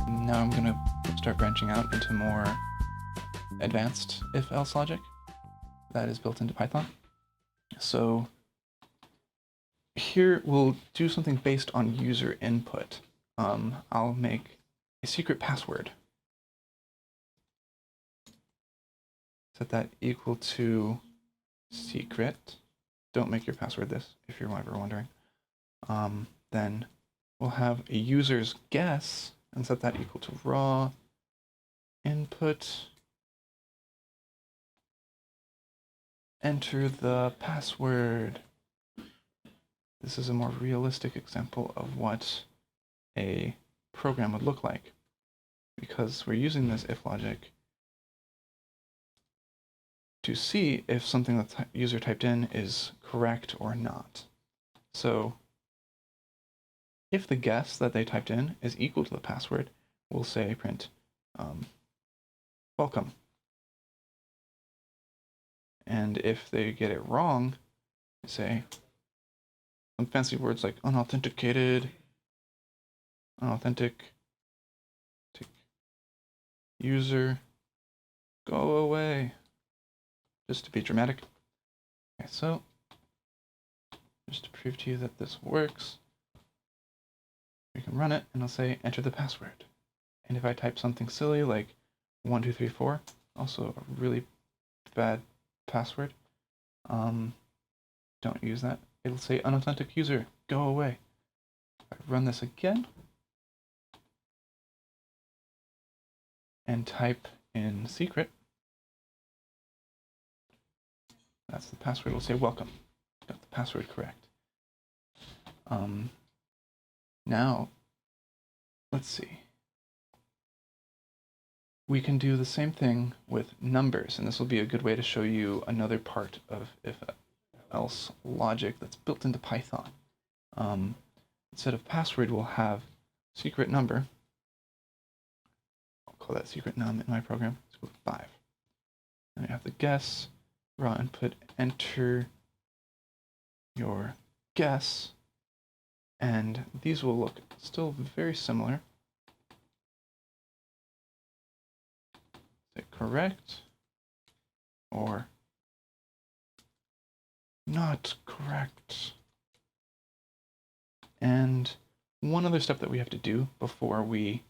Now I'm going to start branching out into more advanced if-else logic that is built into Python. So here we'll do something based on user input. I'll make a secret password. Set that equal to secret. Don't make your password this, if you're ever wondering. Then we'll have a user's guess and set that equal to raw input. Enter the password. This is a more realistic example of what a program would look like, because we're using this if logic to see if something that the user typed in is correct or not. So if the guess that they typed in is equal to the password, we'll say print welcome. And if they get it wrong, say some fancy words like unauthenticated, unauthentic user, go away, just to be dramatic. Okay, so just to prove to you that this works, we can run it and I'll say enter the password. And if I type something silly like 1234, also a really bad password, don't use that. It'll say unauthentic user, go away. If I run this again and type in secret, that's the password. We'll say welcome. Got the password correct. Now, let's see. We can do the same thing with numbers, and this will be a good way to show you another part of if-else logic that's built into Python. Instead of password, we'll have secret number. I'll call that secret num in my program. It's equal to 5. And we have the guess, raw input, enter your guess, and these will look still very similar. Say correct or not correct. And one other step that we have to do before we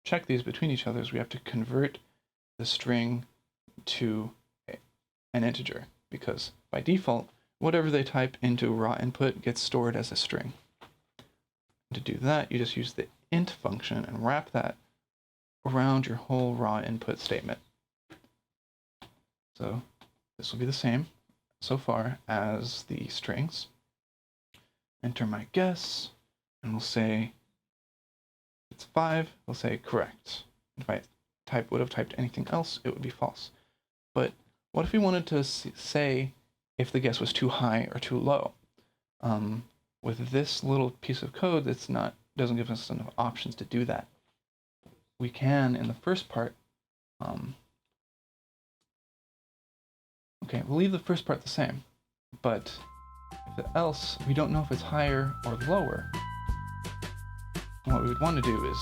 check these between each other is we have to convert the string to an integer, because by default, whatever they type into raw input gets stored as a string. To do that, you just use the int function and wrap that around your whole raw input statement. So this will be the same so far as the strings. Enter my guess, and we'll say it's 5, we'll say correct. If I would have typed anything else, it would be false. But what if we wanted to say if the guess was too high or too low? With this little piece of code, doesn't give us enough options to do that. We can, in the first part, okay, we'll leave the first part the same, but if else, we don't know if it's higher or lower. And what we would want to do is